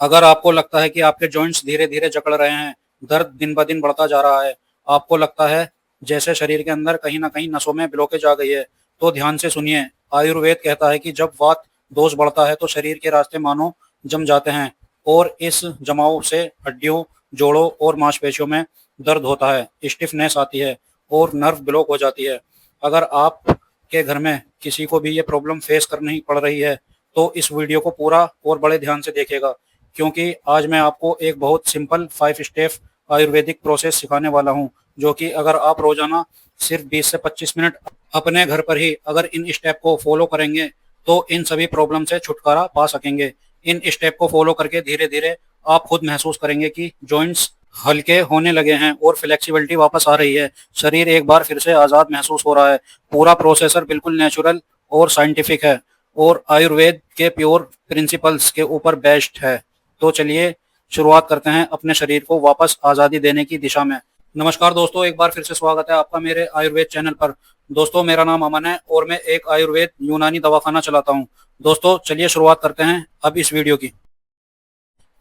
अगर आपको लगता है कि आपके जॉइंट्स धीरे धीरे जकड़ रहे हैं, दर्द दिन ब दिन बढ़ता जा रहा है, आपको लगता है जैसे शरीर के अंदर कहीं ना कहीं नसों में ब्लॉकेज आ गई है, तो ध्यान से सुनिए। आयुर्वेद कहता है कि जब वात दोष बढ़ता है तो शरीर के रास्ते मानो जम जाते हैं, और इस जमाव से हड्डियों, जोड़ों और मांसपेशियों में दर्द होता है, स्टिफनेस आती है और नर्व ब्लॉक हो जाती है। अगर आप के घर में किसी को भी ये प्रॉब्लम फेस करनी पड़ रही है, तो इस वीडियो को पूरा और बड़े ध्यान से देखेगा, क्योंकि आज मैं आपको एक बहुत सिंपल 5 स्टेप आयुर्वेदिक प्रोसेस सिखाने वाला हूं, जो कि अगर आप रोजाना सिर्फ 20 से 25 मिनट अपने घर पर ही अगर इन स्टेप को फॉलो करेंगे, तो इन सभी प्रॉब्लम से छुटकारा पा सकेंगे। इन स्टेप को फॉलो करके धीरे धीरे आप खुद महसूस करेंगे कि जॉइंट्स हल्के होने लगे हैं और फ्लेक्सिबिलिटी वापस आ रही है। शरीर एक बार फिर से आज़ाद महसूस हो रहा है। पूरा प्रोसेसर बिल्कुल नेचुरल और साइंटिफिक है, और आयुर्वेद के प्योर प्रिंसिपल्स के ऊपर बेस्ड है। तो चलिए शुरुआत करते हैं अपने शरीर को वापस आज़ादी देने की दिशा में। नमस्कार दोस्तों, एक बार फिर से स्वागत है आपका मेरे आयुर्वेद चैनल पर। दोस्तों, मेरा नाम अमन है और मैं एक आयुर्वेद यूनानी दवाखाना चलाता हूं। दोस्तों, चलिए शुरुआत करते हैं अब इस वीडियो की।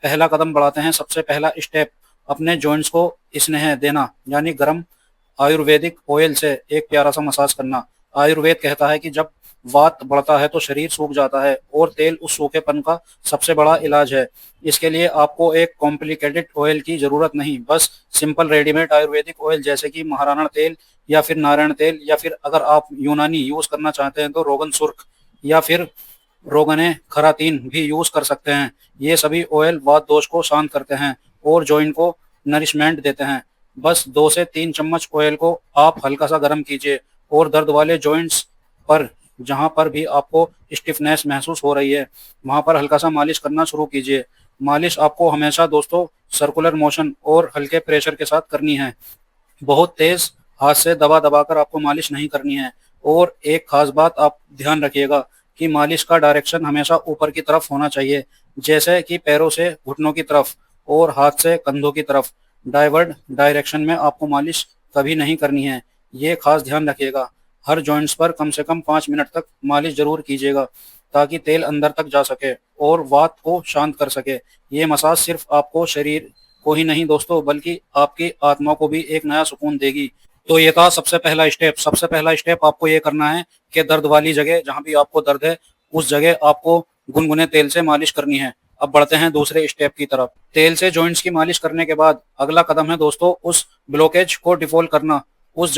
पहला कदम बढ़ाते हैं। सबसे पहला स्टेप, अपने जॉइंट्स को स्नेह देना, यानी गर्म आयुर्वेदिक ऑयल से एक प्यारा सा मसाज करना। आयुर्वेद कहता है कि जब वात बढ़ता है तो शरीर सूख जाता है, और तेल उस सूखेपन का सबसे बड़ा इलाज है। इसके लिए आपको एक कॉम्प्लिकेटेड ऑयल की जरूरत नहीं, बस सिंपल रेडीमेड आयुर्वेदिक ऑयल जैसे कि महाराणा तेल या फिर नारायण तेल, या फिर अगर आप यूनानी यूज करना चाहते हैं तो रोगन सुर्ख या फिर रोगने खरातीन भी यूज कर सकते हैं। ये सभी ऑयल वात दोष को शांत करते हैं और जॉइंट को नरिशमेंट देते हैं। बस 2 से 3 चम्मच ऑयल को आप हल्का सा गर्म कीजिए, और दर्द वाले जॉइंट्स पर जहां पर भी आपको स्टिफनेस महसूस हो रही है, वहां पर हल्का सा मालिश करना शुरू कीजिए। मालिश आपको हमेशा दोस्तों सर्कुलर मोशन और हल्के प्रेशर के साथ करनी है। बहुत तेज हाथ से दबा दबा कर आपको मालिश नहीं करनी है। और एक खास बात आप ध्यान रखिएगा कि मालिश का डायरेक्शन हमेशा ऊपर की तरफ होना चाहिए, जैसे कि पैरों से घुटनों की तरफ और हाथ से कंधों की तरफ। डाइवर्ड डायरेक्शन में आपको मालिश कभी नहीं करनी है, ये खास ध्यान रखिएगा। हर जॉइंट्स पर कम से कम 5 मिनट तक मालिश जरूर कीजिएगा, ताकि तेल अंदर तक जा सके और वात को शांत कर सके। ये मसाज सिर्फ आपको शरीर को ही नहीं दोस्तों, बल्कि आपकी आत्मा को भी एक नया सुकून देगी। तो ये था सबसे पहला स्टेप। सबसे पहला स्टेप आपको ये करना है कि दर्द वाली जगह जहां भी आपको दर्द है, उस जगह आपको गुनगुने तेल से मालिश करनी है। अब बढ़ते हैं दूसरे स्टेप की तरफ। तेल से जॉइंट्स की मालिश करने के बाद अगला कदम है दोस्तों उस ब्लॉकेज को डिफॉल्ट करना, उस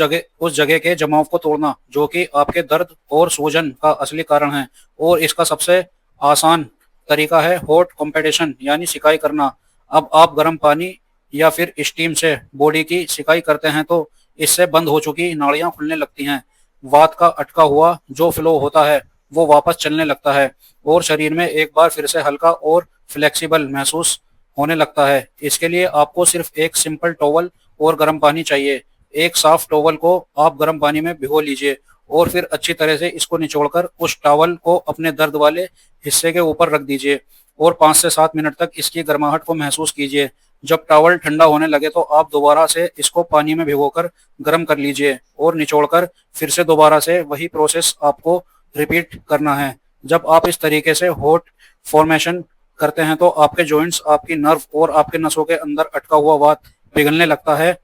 जगह के जमाव को तोड़ना, जो कि आपके दर्द और सूजन का असली कारण है। और इसका सबसे आसान तरीका है हॉट कंपेटेशन, यानी सिकाई करना। अब आप गर्म पानी या फिर स्टीम से बॉडी की सिकाई करते हैं, तो इससे बंद हो चुकी नाड़ियां खुलने लगती हैं। वात का अटका हुआ जो फ्लो होता है वो वापस चलने लगता है, और शरीर में एक बार फिर से हल्का और फ्लेक्सिबल महसूस होने लगता है। इसके लिए आपको सिर्फ एक सिंपल टॉवल और गर्म पानी चाहिए। एक साफ टॉवल को आप गर्म पानी में भिगो लीजिए, और फिर अच्छी तरह से इसको निचोड़कर उस टॉवल को अपने दर्द वाले हिस्से के ऊपर रख दीजिए, और 5 से 7 मिनट तक इसकी गर्माहट को महसूस कीजिए। जब टॉवल ठंडा होने लगे तो आप दोबारा से इसको पानी में भिगोकर गर्म कर लीजिए, और निचोड़कर फिर से दोबारा से वही प्रोसेस आपको रिपीट करना है। जब आप इस तरीके से हॉट फॉर्मेशन करते हैं, तो आपके जॉइंट्स, आपकी नर्व और आपके नसों के अंदर अटका हुआ वात पिघलने लगता है,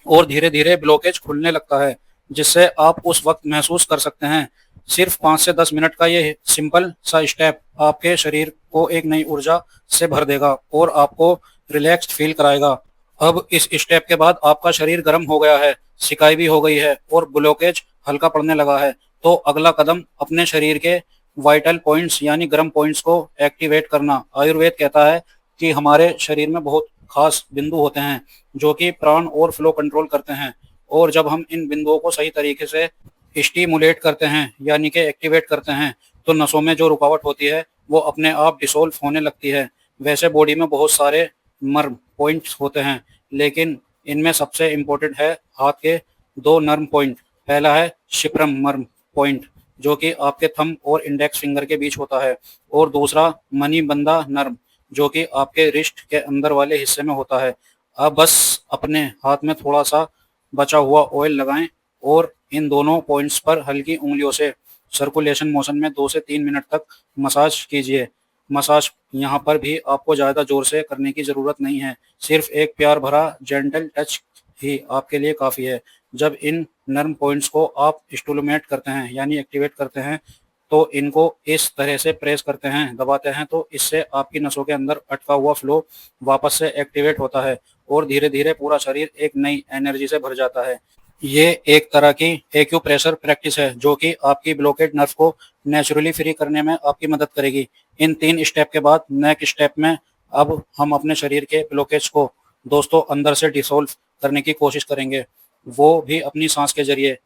और धीरे धीरे ब्लॉकेज खुलने लगता है, जिससे आप उस वक्त महसूस कर सकते हैं। सिर्फ 5 से 10 मिनट का ये सिंपल सा स्टेप आपके शरीर को एक नई ऊर्जा से भर देगा और आपको रिलैक्स्ड फील कराएगा। अब इस स्टेप के बाद आपका शरीर गर्म हो गया है, सिकाई भी हो गई है और ब्लॉकेज हल्का पड़ने लगा है। तो अगला कदम अपने शरीर के वाइटल पॉइंट्स यानी गर्म पॉइंट्स को एक्टिवेट करना। आयुर्वेद कहता है कि हमारे शरीर में बहुत खास बिंदु होते हैं जो कि प्राण और फ्लो कंट्रोल करते हैं, और जब हम इन बिंदुओं को सही तरीके से स्टिमुलेट करते हैं यानी कि एक्टिवेट करते हैं, तो नसों में जो रुकावट होती है वो अपने आप डिसोल्व होने लगती है। वैसे बॉडी में बहुत सारे मर्म पॉइंट्स होते हैं, लेकिन इनमें सबसे इम्पोर्टेंट है हाथ के 2 नर्म पॉइंट। पहला है शिप्रम मर्म पॉइंट, जो कि आपके थंब और इंडेक्स फिंगर के बीच होता है, और दूसरा मणिबंधा नर्म, जो कि आपके रिस्ट के अंदर वाले हिस्से में होता है। अब बस अपने हाथ में थोड़ा सा बचा हुआ ऑयल लगाएं, और इन दोनों पॉइंट्स पर हल्की उंगलियों से सर्कुलेशन मोशन में 2 से 3 मिनट तक मसाज कीजिए। मसाज यहाँ पर भी आपको ज़्यादा जोर से करने की ज़रूरत नहीं है, सिर्फ एक प्यार भरा जेंटल टच ही आपके लिए काफ़ी है। जब इन नर्म पॉइंट्स को आप स्टिमुलेट करते हैं यानी एक्टिवेट करते हैं, तो इनको इस तरह से प्रेस करते हैं, दबाते हैं, तो इससे आपकी नसों के अंदर अटका हुआ फ्लो वापस से एक्टिवेट होता है और धीरे धीरे पूरा शरीर एक नई एनर्जी से भर जाता है। ये एक तरह की एक्यूप्रेशर प्रैक्टिस है जो कि आपकी ब्लॉकेड नर्व को नेचुरली फ्री करने में आपकी मदद करेगी। इन 3 स्टेप के बाद नेक्स्ट स्टेप में अब हम अपने शरीर के ब्लॉकेज को दोस्तों अंदर से डिसॉल्व करने की कोशिश करेंगे, वो भी अपनी सांस के जरिए।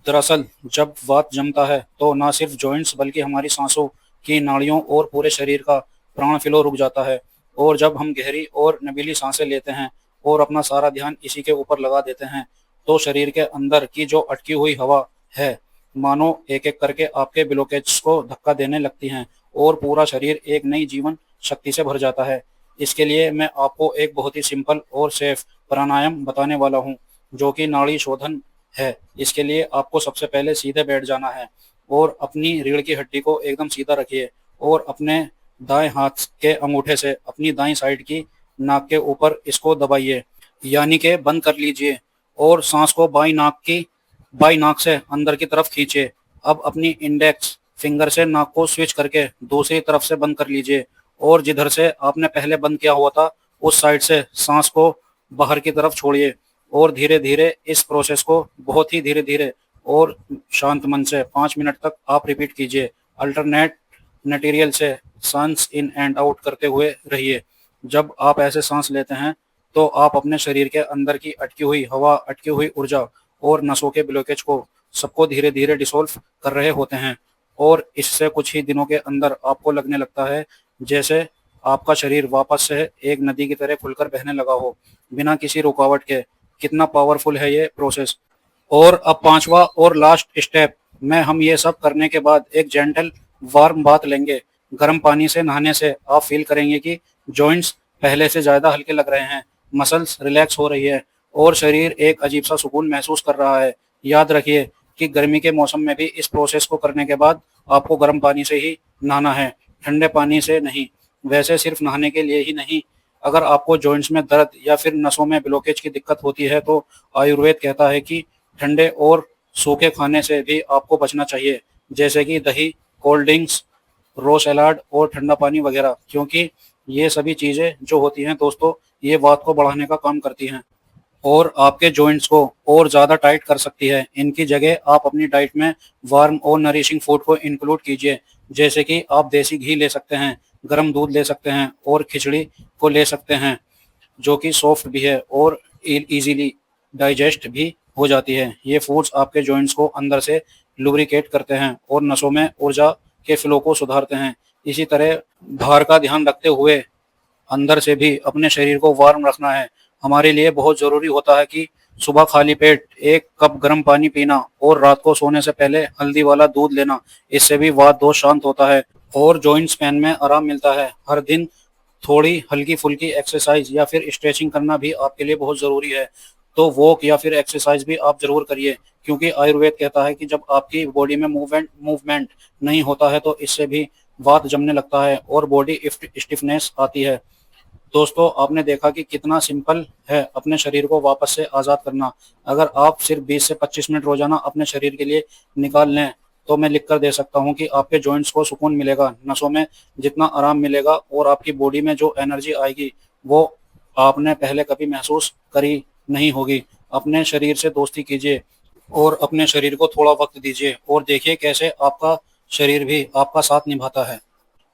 दरअसल जब वात जमता है तो ना सिर्फ जॉइंट्स बल्कि हमारी सांसों की नाड़ियों और पूरे शरीर का प्राण फ्लो रुक जाता है। और जब हम गहरी और नबीली सांसें लेते हैं और अपना सारा ध्यान इसी के ऊपर लगा देते हैं, तो शरीर के अंदर की जो अटकी हुई हवा है मानो एक एक करके आपके ब्लॉकेज को धक्का देने लगती हैं और पूरा शरीर एक नई जीवन शक्ति से भर जाता है। इसके लिए मैं आपको एक बहुत ही सिंपल और सेफ प्राणायाम बताने वाला हूँ जो कि नाड़ी शोधन है। इसके लिए आपको सबसे पहले सीधे बैठ जाना है और अपनी रीढ़ की हड्डी को एकदम सीधा रखिए और अपने दाएं हाथ के अंगूठे से अपनी दाईं साइड की नाक के ऊपर इसको दबाइए यानी कि बंद कर लीजिए और सांस को बाई नाक से अंदर की तरफ खींचे। अब अपनी इंडेक्स फिंगर से नाक को स्विच करके दूसरी तरफ से बंद कर लीजिए और जिधर से आपने पहले बंद किया हुआ था उस साइड से सांस को बाहर की तरफ छोड़िए और धीरे धीरे इस प्रोसेस को बहुत ही धीरे धीरे और शांत मन से 5 मिनट तक आप रिपीट कीजिए। अल्टरनेट मटेरियल से सांस इन एंड आउट करते हुए रहिए। जब आप ऐसे सांस लेते हैं तो आप अपने शरीर के अंदर की अटकी हुई हवा, अटकी हुई ऊर्जा और नसों के ब्लॉकेज को सबको धीरे धीरे डिसॉल्व कर रहे होते हैं और इससे कुछ ही दिनों के अंदर आपको लगने लगता है जैसे आपका शरीर वापस से एक नदी की तरह खुलकर बहने लगा हो बिना किसी रुकावट के। कितना पावरफुल है ये प्रोसेस। और अब 5वां और लास्ट स्टेप में हम ये सब करने के बाद एक जेंटल वार्म बाथ लेंगे। गर्म पानी से नहाने से आप फील करेंगे कि जॉइंट्स पहले से ज़्यादा हल्के लग रहे हैं, मसल्स रिलैक्स हो रही है और शरीर एक अजीब सा सुकून महसूस कर रहा है। याद रखिए कि गर्मी के मौसम में भी इस प्रोसेस को करने के बाद आपको गर्म पानी से ही नहाना है, ठंडे पानी से नहीं। वैसे सिर्फ नहाने के लिए ही नहीं, अगर आपको जॉइंट्स में दर्द या फिर नसों में ब्लॉकेज की दिक्कत होती है तो आयुर्वेद कहता है कि ठंडे और सूखे खाने से भी आपको बचना चाहिए, जैसे कि दही, कोल्ड ड्रिंक्स, रो सलाद और ठंडा पानी वगैरह, क्योंकि ये सभी चीज़ें जो होती हैं दोस्तों ये वात को बढ़ाने का काम करती हैं और आपके जॉइंट्स को और ज़्यादा टाइट कर सकती है। इनकी जगह आप अपनी डाइट में वार्म और नरिशिंग फूड को इंक्लूड कीजिए, जैसे कि आप देसी घी ले सकते हैं, गर्म दूध ले सकते हैं और खिचड़ी को ले सकते हैं जो कि सॉफ्ट भी है और इजीली डाइजेस्ट भी हो जाती है। ये फूड्स आपके जॉइंट्स को अंदर से लुब्रिकेट करते हैं और नसों में ऊर्जा के फ्लो को सुधारते हैं। इसी तरह बाहर का ध्यान रखते हुए अंदर से भी अपने शरीर को वार्म रखना है। हमारे लिए बहुत ज़रूरी होता है कि सुबह खाली पेट 1 कप गर्म पानी पीना और रात को सोने से पहले हल्दी वाला दूध लेना। इससे भी वात दोष शांत होता है और जॉइंट्स पेन में आराम मिलता है। हर दिन थोड़ी हल्की फुल्की एक्सरसाइज या फिर स्ट्रेचिंग करना भी आपके लिए बहुत ज़रूरी है। तो वॉक या फिर एक्सरसाइज भी आप ज़रूर करिए, क्योंकि आयुर्वेद कहता है कि जब आपकी बॉडी में मूवमेंट नहीं होता है तो इससे भी वात जमने लगता है और बॉडी स्टिफनेस आती है। दोस्तों आपने देखा कि कितना सिंपल है अपने शरीर को वापस से आज़ाद करना। अगर आप सिर्फ 20 से 25 मिनट रोजाना अपने शरीर के लिए निकाल लें तो मैं लिख कर दे सकता हूं कि आपके जॉइंट्स को सुकून मिलेगा, नसों में जितना आराम मिलेगा और आपकी बॉडी में जो एनर्जी आएगी वो आपने पहले कभी महसूस करी नहीं होगी। अपने शरीर से दोस्ती कीजिए और अपने शरीर को थोड़ा वक्त दीजिए और देखिए कैसे आपका शरीर भी आपका साथ निभाता है।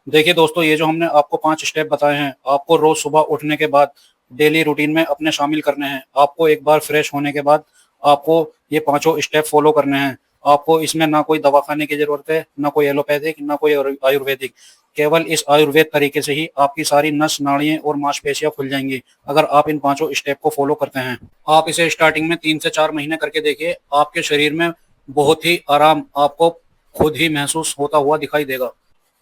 देखिए दोस्तों, ये जो हमने आपको 5 स्टेप बताए हैं आपको रोज सुबह उठने के बाद डेली रूटीन में अपने शामिल करने हैं। आपको एक बार फ्रेश होने के बाद आपको ये 5 स्टेप फॉलो करने हैं। आपको इसमें ना कोई दवा खाने की जरूरत है, ना कोई एलोपैथिक, ना कोई आयुर्वेदिक। केवल इस आयुर्वेद तरीके से ही आपकी सारी नस, नाड़ियां और मांसपेशियां खुल जाएंगी अगर आप इन 5 स्टेप को फॉलो करते हैं। आप इसे स्टार्टिंग में 3 से 4 महीने करके देखिए, आपके शरीर में बहुत ही आराम आपको खुद ही महसूस होता हुआ दिखाई देगा।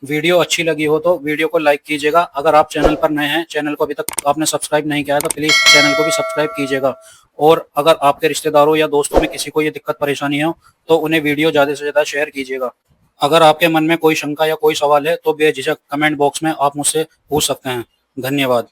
वीडियो अच्छी लगी हो तो वीडियो को लाइक कीजिएगा। अगर आप चैनल पर नए हैं, चैनल को अभी तक आपने सब्सक्राइब नहीं किया है तो प्लीज चैनल को भी सब्सक्राइब कीजिएगा। और अगर आपके रिश्तेदारों या दोस्तों में किसी को ये दिक्कत परेशानी हो तो उन्हें वीडियो ज़्यादा से ज़्यादा शेयर कीजिएगा। अगर आपके मन में कोई शंका या कोई सवाल है तो बेझिझक कमेंट बॉक्स में आप मुझसे पूछ सकते हैं। धन्यवाद।